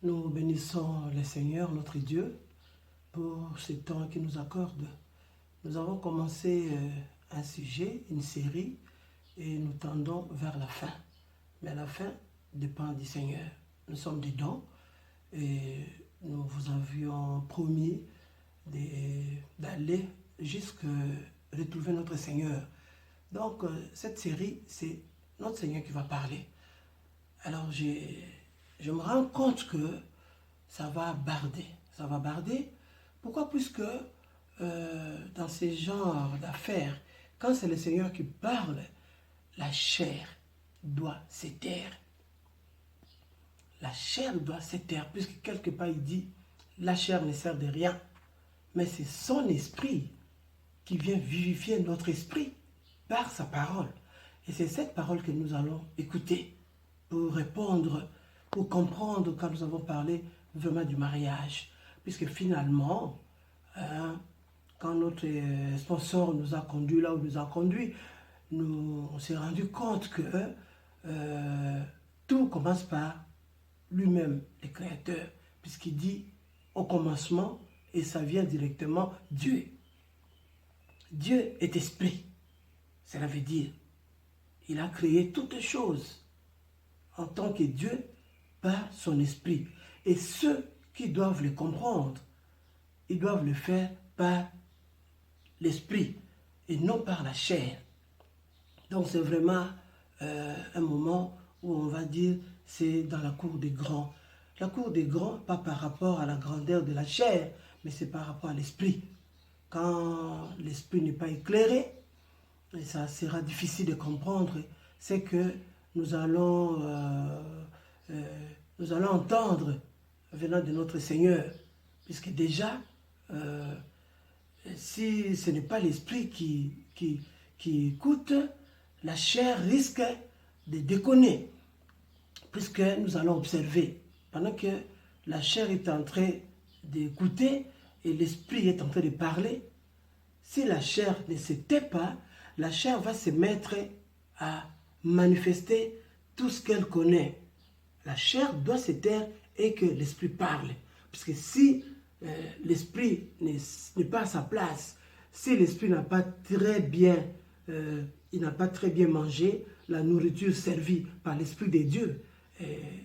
Nous bénissons le Seigneur, notre Dieu, pour ce temps qu'il nous accorde. Nous avons commencé un sujet, une série, et nous tendons vers la fin. Mais la fin dépend du Seigneur. Nous sommes dedans et nous vous avions promis d'aller jusqu'à retrouver notre Seigneur. Donc, cette série, c'est notre Seigneur qui va parler. Alors, je me rends compte que ça va barder. Ça va barder. Pourquoi? Puisque dans ces genres d'affaires, quand c'est le Seigneur qui parle, la chair doit se taire. La chair doit se taire, puisque quelque part il dit, la chair ne sert de rien. Mais c'est son esprit qui vient vivifier notre esprit par sa parole. Et c'est cette parole que nous allons écouter pour répondre, pour comprendre quand nous avons parlé vraiment du mariage. Puisque finalement, quand notre sponsor nous a conduit là où nous a conduit, on s'est rendu compte que tout commence par lui-même, le Créateur, puisqu'il dit au commencement, et ça vient directement Dieu. Dieu est esprit. Cela veut dire, il a créé toutes choses en tant que Dieu par son esprit. Et ceux qui doivent le comprendre, ils doivent le faire par l'esprit et non par la chair. Donc c'est vraiment un moment où on va dire c'est dans la cour des grands. La cour des grands, pas par rapport à la grandeur de la chair, mais c'est par rapport à l'esprit. Quand l'esprit n'est pas éclairé, et ça sera difficile de comprendre, c'est que nous allons entendre venant de notre Seigneur. Puisque déjà, si ce n'est pas l'esprit qui écoute, la chair risque de déconner. Puisque nous allons observer, pendant que la chair est en train d'écouter et l'esprit est en train de parler, si la chair ne se tait pas, la chair va se mettre à manifester tout ce qu'elle connaît. La chair doit se taire et que l'esprit parle. Parce que si l'esprit n'est pas à sa place, si l'esprit n'a pas très bien, il n'a pas très bien mangé la nourriture servie par l'esprit de Dieu,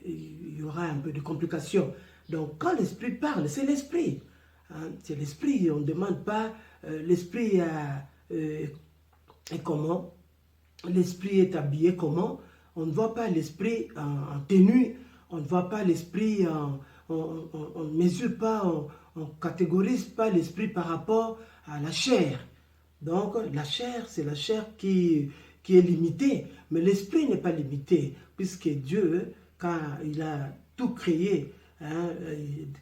il y aura un peu de complications. Donc quand l'esprit parle, c'est l'esprit. Hein, c'est l'esprit, on ne demande pas l'esprit est comment, l'esprit est habillé comment, on ne voit pas l'esprit en tenue, on ne voit pas l'esprit, on ne mesure pas, on ne catégorise pas l'esprit par rapport à la chair. Donc la chair, c'est la chair qui est limitée, mais l'esprit n'est pas limité, puisque Dieu, quand il a tout créé, hein,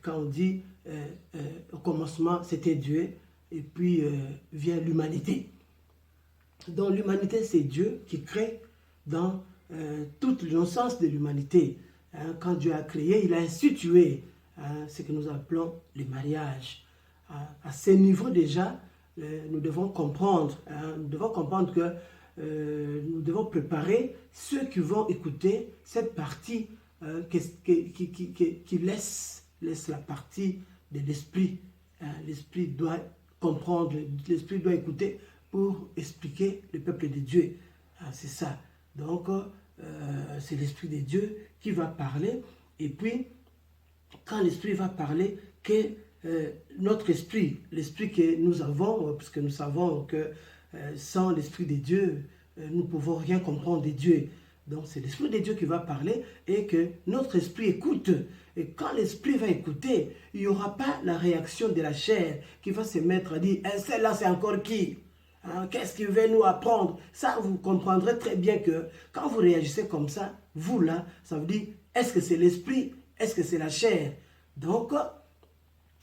quand on dit au commencement c'était Dieu, et puis vient l'humanité. Donc l'humanité, c'est Dieu qui crée dans toute l'innocence de l'humanité. Hein, quand Dieu a créé, il a institué ce que nous appelons le mariage. À ce niveau déjà, nous devons comprendre, nous devons comprendre que nous devons préparer ceux qui vont écouter cette partie qui laisse la partie de l'esprit. L'esprit doit comprendre, l'esprit doit écouter pour expliquer le peuple de Dieu. C'est ça. Donc, c'est l'Esprit de Dieu qui va parler. Et puis, quand l'Esprit va parler, que notre esprit, l'Esprit que nous avons, parce que nous savons que sans l'Esprit de Dieu, nous ne pouvons rien comprendre de Dieu. Donc, c'est l'Esprit de Dieu qui va parler et que notre esprit écoute. Et quand l'esprit va écouter, il n'y aura pas la réaction de la chair qui va se mettre à dire « celle-là, c'est encore qui ?» Hein, qu'est-ce qu'il veut nous apprendre? Ça, vous comprendrez très bien que quand vous réagissez comme ça, vous là, ça veut dire, est-ce que c'est l'esprit? Est-ce que c'est la chair? Donc,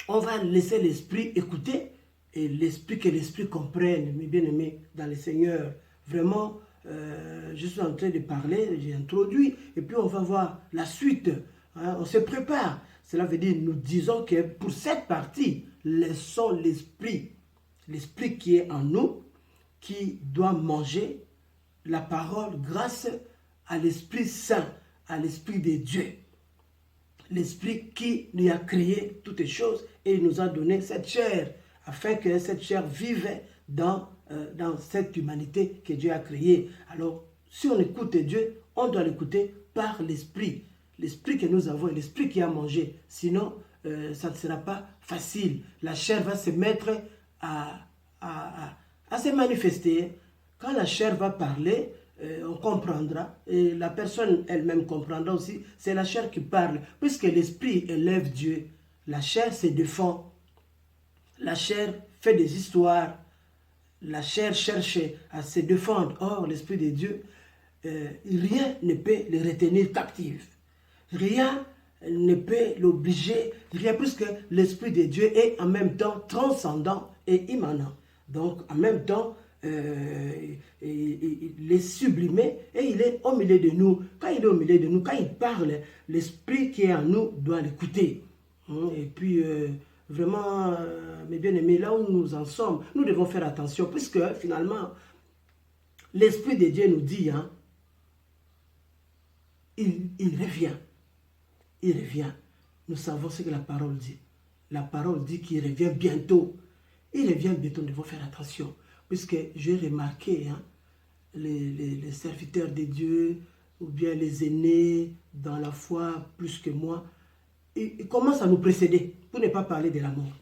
on va laisser l'esprit écouter et que l'esprit comprenne, mes bien-aimés, dans le Seigneur. Vraiment, je suis en train de parler, j'ai introduit, et puis on va voir la suite. Hein, on se prépare. Cela veut dire, nous disons que pour cette partie, laissons l'esprit qui est en nous, qui doit manger la parole grâce à l'Esprit Saint, à l'Esprit de Dieu. l'Esprit qui lui a créé toutes les choses et il nous a donné cette chair, afin que cette chair vive dans cette humanité que Dieu a créée. Alors, si on écoute Dieu, on doit l'écouter par l'Esprit. L'Esprit que nous avons, l'Esprit qui a mangé. Sinon, ça ne sera pas facile. La chair va se mettre à se manifester. Quand la chair va parler, on comprendra. Et la personne elle-même comprendra aussi. C'est la chair qui parle. Puisque l'Esprit élève Dieu, la chair se défend. La chair fait des histoires. La chair cherche à se défendre. Or, l'Esprit de Dieu, rien ne peut le retenir captif. Rien ne peut l'obliger, rien, puisque l'Esprit de Dieu est en même temps transcendant et immanent. Donc, en même temps, il est sublimé et il est au milieu de nous. Quand il est au milieu de nous, quand il parle, l'Esprit qui est en nous doit l'écouter. Et puis, vraiment, mes bien-aimés, là où nous en sommes, nous devons faire attention, puisque finalement, l'Esprit de Dieu nous dit, hein, il revient. Il revient. Nous savons ce que la parole dit. La parole dit qu'il revient bientôt. Il revient bientôt, nous devons faire attention. Puisque j'ai remarqué, hein, les serviteurs de Dieu, ou bien les aînés dans la foi plus que moi, ils commencent à nous précéder, pour ne pas parler de la mort.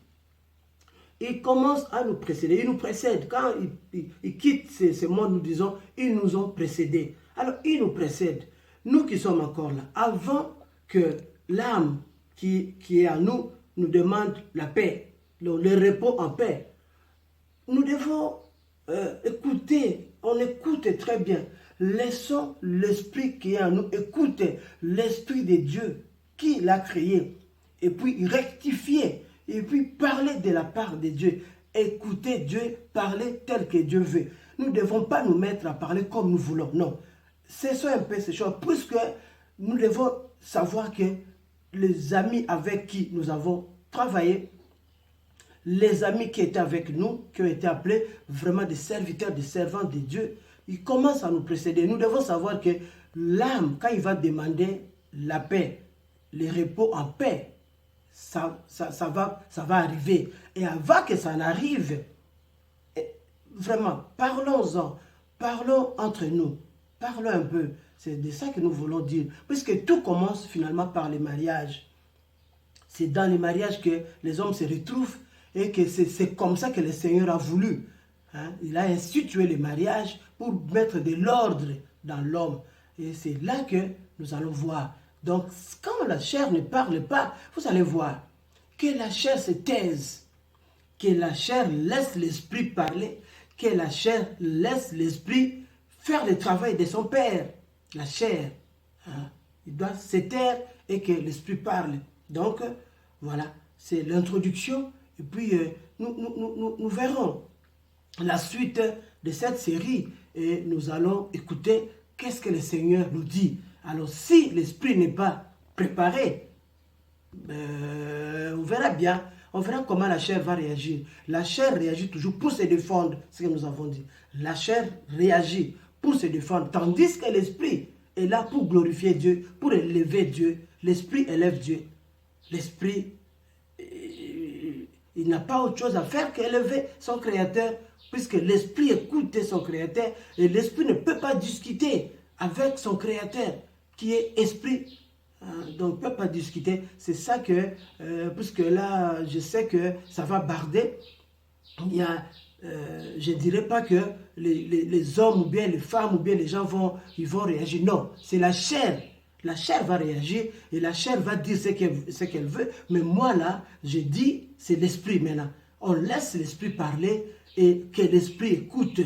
Ils commencent à nous précéder, ils nous précèdent. Quand ils quittent ce monde, nous disons, ils nous ont précédés. Alors, ils nous précèdent. Nous qui sommes encore là, avant que l'âme qui est en nous nous demande la paix, le repos en paix, nous devons écouter, on écoute très bien. Laissons l'Esprit qui est en nous écouter l'Esprit de Dieu qui l'a créé, et puis rectifier, et puis parler de la part de Dieu. Écouter Dieu, parler tel que Dieu veut. Nous ne devons pas nous mettre à parler comme nous voulons, non. Cessons un peu ces choses, puisque nous devons savoir que les amis avec qui nous avons travaillé, les amis qui étaient avec nous, qui ont été appelés vraiment des serviteurs, des servants de Dieu, ils commencent à nous précéder. Nous devons savoir que l'âme, quand il va demander la paix, le repos en paix, ça va arriver. Et avant que ça n'arrive, vraiment, parlons-en, parlons entre nous, parlons un peu. C'est de ça que nous voulons dire. Puisque tout commence finalement par les mariages. C'est dans les mariages que les hommes se retrouvent et que c'est comme ça que le Seigneur a voulu. Hein? Il a institué les mariages pour mettre de l'ordre dans l'homme. Et c'est là que nous allons voir. Donc, quand la chair ne parle pas, vous allez voir que la chair se taise, que la chair laisse l'esprit parler, que la chair laisse l'esprit faire le travail de son Père. La chair, hein, il doit se taire et que l'esprit parle. Donc, voilà, c'est l'introduction. Et puis, nous verrons la suite de cette série et nous allons écouter qu'est-ce que le Seigneur nous dit. Alors, si l'esprit n'est pas préparé, on verra bien, on verra comment la chair va réagir. La chair réagit toujours pour se défendre, ce que nous avons dit. La chair réagit pour se défendre, tandis que l'esprit est là pour glorifier Dieu, pour élever Dieu. L'esprit élève Dieu. L'esprit, il n'a pas autre chose à faire qu'élever son Créateur, puisque l'esprit écoute son Créateur, et l'esprit ne peut pas discuter avec son Créateur, qui est esprit. Donc, on ne peut pas discuter. C'est ça que, puisque là, je sais que ça va barder, il y a, je ne dirais pas que les hommes ou bien les femmes ou bien les gens vont réagir. Non, c'est la chair. La chair va réagir et la chair va dire ce qu'elle veut. Mais moi là, je dis, c'est l'esprit maintenant. On laisse l'esprit parler et que l'esprit écoute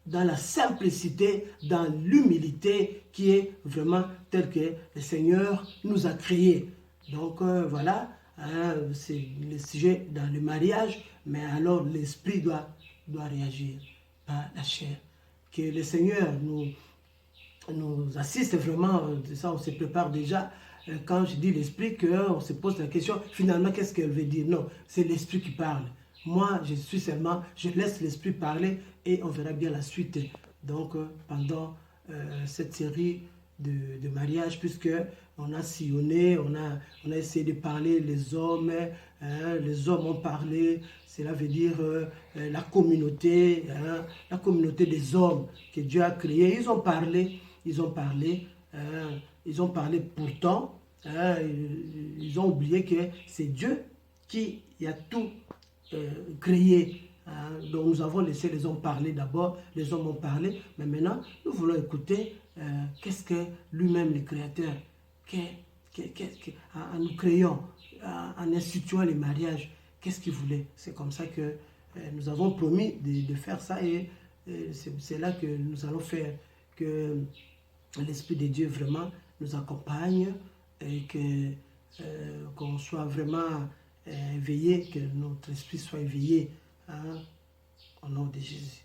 dans la simplicité, dans l'humilité qui est vraiment telle que le Seigneur nous a créés. Donc voilà, hein, c'est le sujet dans le mariage, mais alors l'esprit doit réagir, pas la chair. Que le Seigneur nous assiste vraiment, de ça on se prépare déjà. Quand je dis l'esprit, qu'on se pose la question, finalement qu'est-ce qu'elle veut dire? Non, c'est l'esprit qui parle. Moi, je suis seulement, je laisse l'esprit parler et on verra bien la suite. Donc, pendant cette série, de mariage, puisque on a sillonné, on a essayé de parler, les hommes ont parlé, cela veut dire la communauté des hommes que Dieu a créés, ils ont parlé, pourtant, ils ont oublié que c'est Dieu qui a tout créé. Donc nous avons laissé les hommes parler d'abord, les hommes ont parlé, mais maintenant nous voulons écouter qu'est-ce que lui-même le Créateur, en nous créant, en instituant les mariages, qu'est-ce qu'il voulait. C'est comme ça que nous avons promis de faire ça et c'est là que nous allons faire que l'Esprit de Dieu vraiment nous accompagne et qu'on soit vraiment éveillé, que notre esprit soit éveillé, au nom de Jésus.